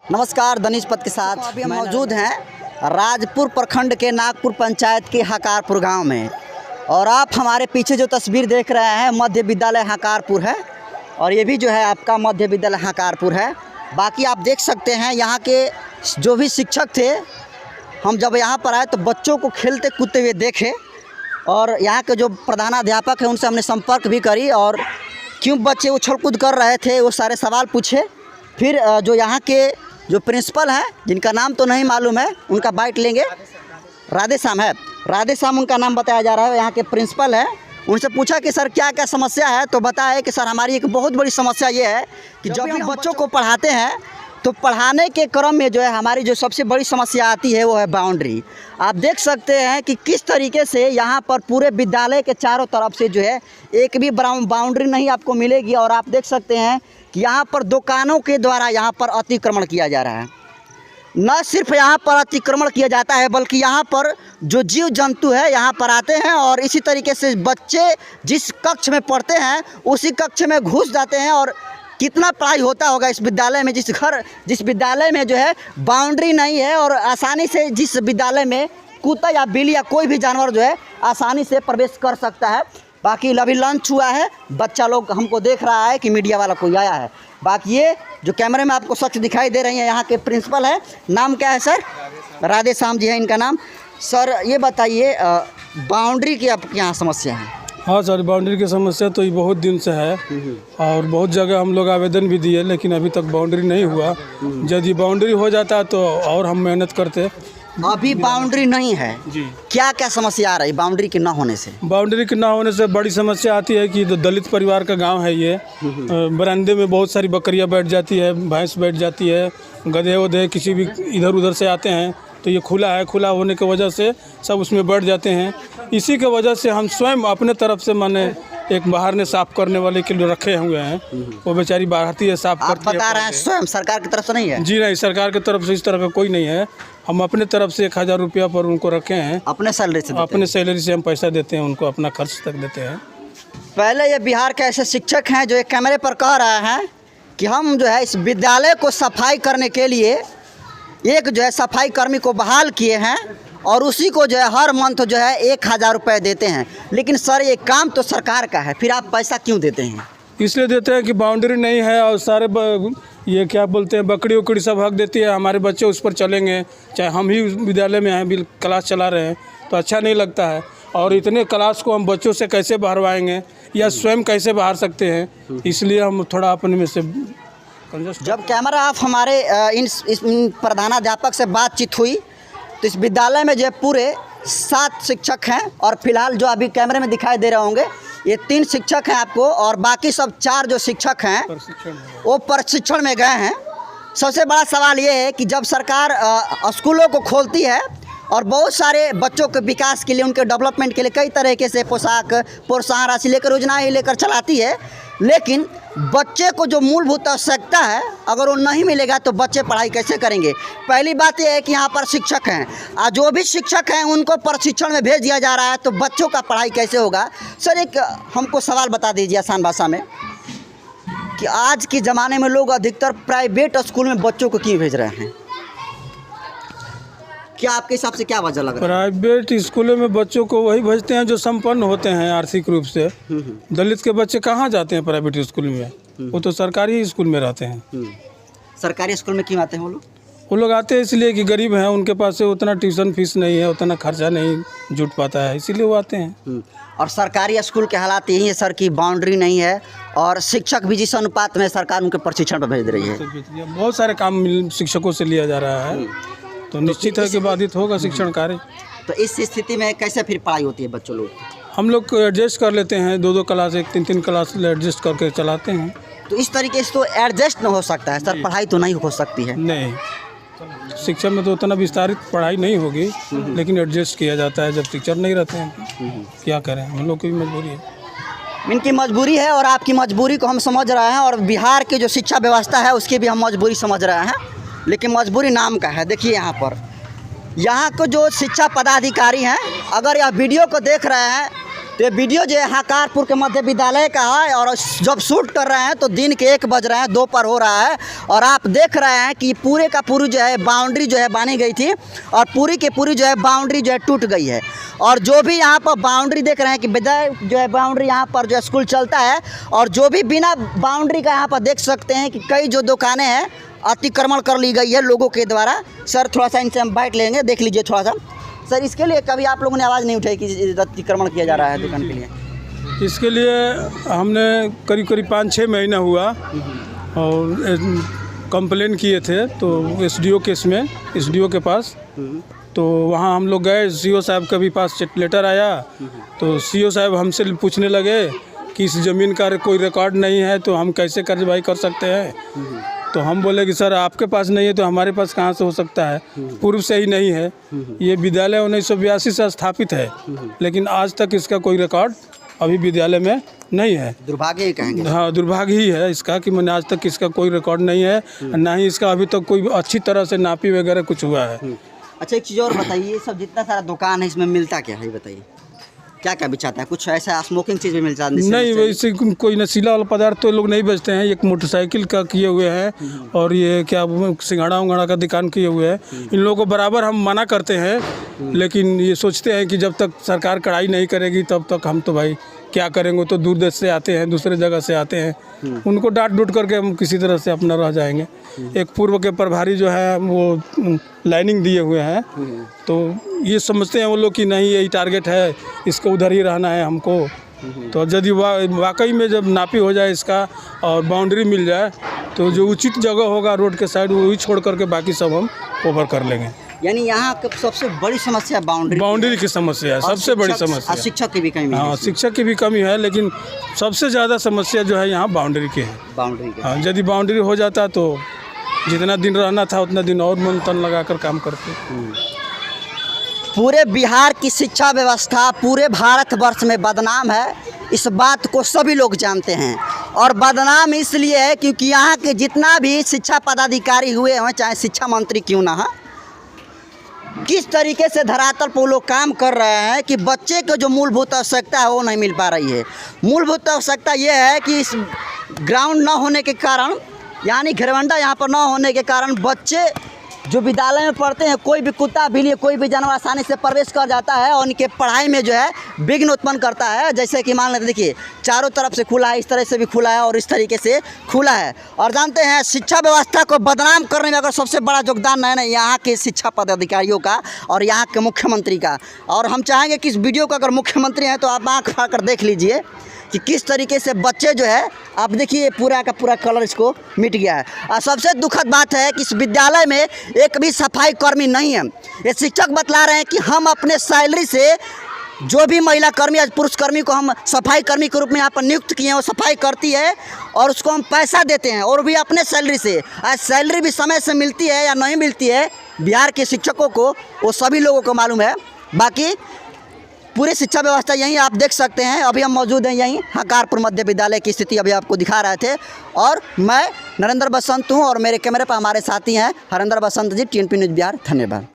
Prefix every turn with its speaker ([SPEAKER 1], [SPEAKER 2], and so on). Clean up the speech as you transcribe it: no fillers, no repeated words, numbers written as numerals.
[SPEAKER 1] नमस्कार, दनीश पत के साथ अभी हम मौजूद हैं राजपुर प्रखंड के नागपुर पंचायत के हकारपुर गांव में। और आप हमारे पीछे जो तस्वीर देख रहे हैं मध्य विद्यालय हकारपुर है और ये भी जो है आपका मध्य विद्यालय हकारपुर है। बाकी आप देख सकते हैं यहाँ के जो भी शिक्षक थे, हम जब यहाँ पर आए तो बच्चों को खेलते कूदते हुए देखे और यहाँ के जो प्रधानाध्यापक हैं उनसे हमने संपर्क भी करी और क्यों बच्चे उछल कूद कर रहे थे वो सारे सवाल पूछे। फिर जो यहाँ के जो प्रिंसिपल हैं, जिनका नाम तो नहीं मालूम है, उनका बाइट लेंगे। राधेश्याम उनका नाम बताया जा रहा है, यहाँ के प्रिंसिपल है। उनसे पूछा कि सर क्या क्या समस्या है, तो बताया कि सर हमारी एक बहुत बड़ी समस्या ये है कि जब भी हम बच्चों को पढ़ाते हैं तो पढ़ाने के क्रम में जो है हमारी जो सबसे बड़ी समस्या आती है वो है बाउंड्री। आप देख सकते हैं कि किस तरीके से यहाँ पर पूरे विद्यालय के चारों तरफ से जो है एक भी बाउंड्री नहीं आपको मिलेगी। और आप देख सकते हैं कि यहाँ पर दुकानों के द्वारा यहाँ पर अतिक्रमण किया जा रहा है। न सिर्फ यहाँ पर अतिक्रमण किया जाता है बल्कि यहाँ पर जो जीव जंतु है यहाँ पर आते हैं और इसी तरीके से बच्चे जिस कक्ष में पढ़ते हैं उसी कक्ष में घुस जाते हैं। और कितना पढ़ाई होता होगा इस विद्यालय में, जिस विद्यालय में जो है बाउंड्री नहीं है और आसानी से जिस विद्यालय में कुत्ता या बिल्ली या कोई भी जानवर जो है आसानी से प्रवेश कर सकता है। बाकी अभी लंच हुआ है, बच्चा लोग हमको देख रहा है कि मीडिया वाला कोई आया है। बाकी ये जो कैमरे में आपको सच दिखाई दे रही है यहाँ के प्रिंसिपल है, नाम क्या है सर? राधेश्याम जी है इनका नाम। सर ये बताइए बाउंड्री की आपके यहाँ समस्या है?
[SPEAKER 2] हाँ सर, बाउंड्री की समस्या तो ये बहुत दिन से है और बहुत जगह हम लोग आवेदन भी दिए लेकिन अभी तक बाउंड्री नहीं हुआ। यदि बाउंड्री हो जाता तो और हम मेहनत करते।
[SPEAKER 1] अभी बाउंड्री नहीं है
[SPEAKER 2] जी।
[SPEAKER 1] क्या क्या समस्या आ रही बाउंड्री के ना होने से?
[SPEAKER 2] बाउंड्री के ना होने से बड़ी समस्या आती है कि दलित परिवार का गांव है ये। बरामदे में बहुत सारी बकरियां बैठ जाती है, भैंस बैठ जाती है, गधे वधे किसी भी इधर उधर से आते हैं तो ये खुला है, खुला होने की वजह से सब उसमें बैठ जाते हैं। इसी के वजह से हम स्वयं अपने तरफ से माने एक बाहर ने साफ़ करने वाले के लिए रखे हुए हैं, वो बेचारी बाहर आती है साफ़ करती है।
[SPEAKER 1] बता रहे हैं स्वयं सरकार की तरफ से नहीं है?
[SPEAKER 2] जी नहीं, सरकार की तरफ से इस तरह का कोई नहीं है। हम अपने तरफ से 1000 रुपया पर उनको रखे हैं।
[SPEAKER 1] अपने सैलरी से?
[SPEAKER 2] अपने सैलरी से हम पैसा देते हैं उनको, अपना खर्च तक देते हैं।
[SPEAKER 1] पहले ये बिहार के ऐसे शिक्षक हैं जो एक कैमरे पर कह रहे हैं कि हम जो है इस विद्यालय को सफाई करने के लिए एक जो है सफाई कर्मी को बहाल किए हैं और उसी को जो है हर मंथ जो है 1000 रुपये देते हैं। लेकिन सर ये काम तो सरकार का है, फिर आप पैसा क्यों देते हैं?
[SPEAKER 2] इसलिए देते हैं कि बाउंड्री नहीं है और सारे ये क्या बोलते हैं बकरी उकड़ी सब हक देती है, हमारे बच्चे उस पर चलेंगे। चाहे हम ही विद्यालय में हैं, भी क्लास चला रहे हैं तो अच्छा नहीं लगता है। और इतने क्लास को हम बच्चों से कैसे बाहरवाएंगे या स्वयं कैसे बाहर सकते हैं, इसलिए हम थोड़ा अपने में से।
[SPEAKER 1] जब कैमरा आप हमारे इस प्रधानाध्यापक से बातचीत हुई तो इस विद्यालय में जो है पूरे 7 शिक्षक हैं और फिलहाल जो अभी कैमरे में दिखाई दे रहे होंगे ये 3 शिक्षक हैं आपको, और बाकी सब 4 जो शिक्षक हैं वो प्रशिक्षण में गए हैं। सबसे बड़ा सवाल ये है कि जब सरकार स्कूलों को खोलती है और बहुत सारे बच्चों के विकास के लिए, उनके डेवलपमेंट के लिए कई तरीके से पोशाक प्रोत्साहन राशि लेकर योजनाएं लेकर चलाती है, लेकिन बच्चे को जो मूलभूत आवश्यकता है अगर वो नहीं मिलेगा तो बच्चे पढ़ाई कैसे करेंगे? पहली बात यह है कि यहाँ पर शिक्षक हैं और जो भी शिक्षक हैं उनको प्रशिक्षण में भेज दिया जा रहा है तो बच्चों का पढ़ाई कैसे होगा? सर एक हमको सवाल बता दीजिए आसान भाषा में कि आज के ज़माने में लोग अधिकतर प्राइवेट स्कूल में बच्चों को क्यों भेज रहे हैं? क्या आपके हिसाब से क्या वजह लग रहा है?
[SPEAKER 2] प्राइवेट स्कूलों में बच्चों को वही भेजते हैं जो संपन्न होते हैं आर्थिक रूप से। दलित के बच्चे कहाँ जाते हैं प्राइवेट स्कूल में? वो तो सरकारी स्कूल में रहते हैं।
[SPEAKER 1] सरकारी स्कूल में क्यों आते हैं
[SPEAKER 2] वो लोग आते हैं इसलिए कि गरीब हैं, उनके पास से उतना ट्यूशन फीस नहीं है, उतना खर्चा नहीं जुट पाता है, इसीलिए वो आते हैं।
[SPEAKER 1] और सरकारी स्कूल के हालात यही है सर कि बाउंड्री नहीं है और शिक्षक भी जिस अनुपात में सरकार उनके प्रशिक्षण पर भेज रही है।
[SPEAKER 2] बहुत सारे काम शिक्षकों से लिया जा रहा है तो निश्चित है कि बाधित होगा शिक्षण कार्य।
[SPEAKER 1] तो इस स्थिति में कैसे फिर पढ़ाई होती है बच्चों लोग?
[SPEAKER 2] हम लोग एडजस्ट कर लेते हैं, 2-2 क्लास 3-3 क्लास एडजस्ट करके चलाते हैं।
[SPEAKER 1] तो इस तरीके से तो एडजस्ट न हो सकता है सर, पढ़ाई तो नहीं हो सकती है?
[SPEAKER 2] नहीं, शिक्षा में तो उतना विस्तारित पढ़ाई नहीं होगी लेकिन एडजस्ट किया जाता है जब टीचर नहीं रहते हैं। क्या करें, हम लोग की भी मजबूरी है।
[SPEAKER 1] इनकी मजबूरी है और आपकी मजबूरी को हम समझ रहे हैं और बिहार की जो शिक्षा व्यवस्था है उसकी भी हम मजबूरी समझ रहे हैं, लेकिन मजबूरी नाम का है। देखिए यहाँ को जो शिक्षा पदाधिकारी हैं अगर यह वीडियो को देख रहे हैं तो ये वीडियो जो है हकारपुर के मध्य विद्यालय का है और जब शूट कर रहे हैं तो दिन के 1 बज रहे हैं, दोपहर हो रहा है और आप देख रहे हैं कि पूरे का पूरी जो है बाउंड्री जो है बानी गई थी और पूरी की पूरी जो है बाउंड्री जो है टूट गई है। और जो भी यहाँ पर बाउंड्री देख रहे हैं कि विद्यालय जो है बाउंड्री यहाँ पर जो है स्कूल चलता है और जो भी बिना बाउंड्री का यहाँ पर देख सकते हैं कि कई जो दुकानें हैं अतिक्रमण कर ली गई है लोगों के द्वारा। सर थोड़ा सा इनसे हम बाइट लेंगे, देख लीजिए थोड़ा सा। सर इसके लिए कभी आप लोगों ने आवाज़ नहीं उठाई कि अतिक्रमण किया जा रहा है दुकान के लिए?
[SPEAKER 2] इसके लिए हमने करीब 5-6 महीना हुआ और कंप्लेन किए थे तो एसडीओ केस में एसडीओ के पास, तो वहाँ हम लोग गए, सीओ साहब के भी पास लेटर आया तो सीओ साहब हमसे पूछने लगे कि इस ज़मीन का कोई रिकॉर्ड नहीं है तो हम कैसे कार्रवाई कर सकते हैं। तो हम बोले कि सर आपके पास नहीं है तो हमारे पास कहाँ से हो सकता है, पूर्व से ही नहीं है। ये विद्यालय 1982 से स्थापित है लेकिन आज तक इसका कोई रिकॉर्ड अभी विद्यालय में नहीं है।
[SPEAKER 1] दुर्भाग्य ही कहेंगे।
[SPEAKER 2] हाँ, दुर्भाग्य ही है इसका कि मैंने आज तक इसका कोई रिकॉर्ड नहीं है, ना ही इसका अभी तक कोई अच्छी तरह से नापी वगैरह कुछ हुआ है।
[SPEAKER 1] अच्छा एक चीज़ और बताइए, ये सब जितना सारा दुकान है इसमें मिलता क्या है, ये बताइए क्या क्या बिछाता है? कुछ ऐसा स्मोकिंग चीज़ भी मिलता है?
[SPEAKER 2] नहीं, वैसे कोई नशीला वाला पदार्थ तो लोग नहीं बेचते हैं। एक मोटरसाइकिल का किए हुए हैं और ये क्या सिंघाड़ा उंगाड़ा का दुकान किए हुए हैं। इन लोगों को बराबर हम मना करते हैं लेकिन ये सोचते हैं कि जब तक सरकार कड़ाई नहीं करेगी तब तक हम तो भाई क्या करेंगे। तो दूर देश से आते हैं, दूसरे जगह से आते हैं, उनको डांट डूट करके हम किसी तरह से अपना रह जाएंगे। एक पूर्व के प्रभारी जो है वो लाइनिंग दिए हुए हैं तो ये समझते हैं वो लोग कि नहीं यही टारगेट है, इसको उधर ही रहना है हमको। तो यदि वाकई में जब नापी हो जाए इसका और बाउंड्री मिल जाए तो जो उचित जगह होगा रोड के साइड वही छोड़ करके बाकी सब हम कवर कर लेंगे।
[SPEAKER 1] यानी यहाँ की सबसे बड़ी समस्या बाउंड्री
[SPEAKER 2] की समस्या है, सबसे बड़ी समस्या।
[SPEAKER 1] शिक्षक की भी कमी है।
[SPEAKER 2] हाँ, शिक्षक की भी कमी है लेकिन सबसे ज़्यादा समस्या जो है यहाँ बाउंड्री की है।
[SPEAKER 1] बाउंड्री की।
[SPEAKER 2] हाँ, यदि बाउंड्री हो जाता तो जितना दिन रहना था उतना दिन और मन तन लगा कर काम करते।
[SPEAKER 1] पूरे बिहार की शिक्षा व्यवस्था पूरे भारतवर्ष में बदनाम है, इस बात को सभी लोग जानते हैं। और बदनाम इसलिए है क्योंकि यहाँ के जितना भी शिक्षा पदाधिकारी हुए हैं, चाहे शिक्षा मंत्री क्यों ना हो, किस तरीके से धरातल पर लोग काम कर रहे हैं कि बच्चे को जो मूलभूत आवश्यकता है वो नहीं मिल पा रही है। मूलभूत आवश्यकता ये है कि इस ग्राउंड न होने के कारण, यानी घेरवंडा यहाँ पर न होने के कारण बच्चे जो विद्यालय में पढ़ते हैं, कोई भी कुत्ता बिल्ली कोई भी जानवर आसानी से प्रवेश कर जाता है और उनके पढ़ाई में जो है विघ्न उत्पन्न करता है। जैसे कि मान लेते देखिए चारों तरफ से खुला है, इस तरह से भी खुला है और इस तरीके से खुला है। और जानते हैं शिक्षा व्यवस्था को बदनाम करने में अगर सबसे बड़ा योगदान है ना यहाँ के शिक्षा पदाधिकारियों का और यहाँ के मुख्यमंत्री का। और हम चाहेंगे कि इस वीडियो का अगर मुख्यमंत्री हैं तो आप आँख फाड़ कर देख लीजिए कि किस तरीके से बच्चे जो है, आप देखिए पूरा का पूरा कलर इसको मिट गया है। और सबसे दुखद बात है कि इस विद्यालय में एक भी सफाई कर्मी नहीं है। ये शिक्षक बतला रहे हैं कि हम अपने सैलरी से जो भी महिला कर्मी या पुरुष कर्मी को हम सफाई कर्मी के रूप में यहाँ पर नियुक्त किए हैं, वो सफाई करती है और उसको हम पैसा देते हैं और भी अपने सैलरी से। आज सैलरी भी समय से मिलती है या नहीं मिलती है बिहार के शिक्षकों को वो सभी लोगों को मालूम है। बाकी पूरी शिक्षा व्यवस्था यहीं आप देख सकते हैं। अभी हम मौजूद हैं यहीं हकारपुर मध्य विद्यालय की स्थिति अभी आपको दिखा रहे थे और मैं नरेंद्र बसंत हूं और मेरे कैमरे पर हमारे साथी हैं हरेंद्र बसंत जी, TNP न्यूज़ बिहार। धन्यवाद।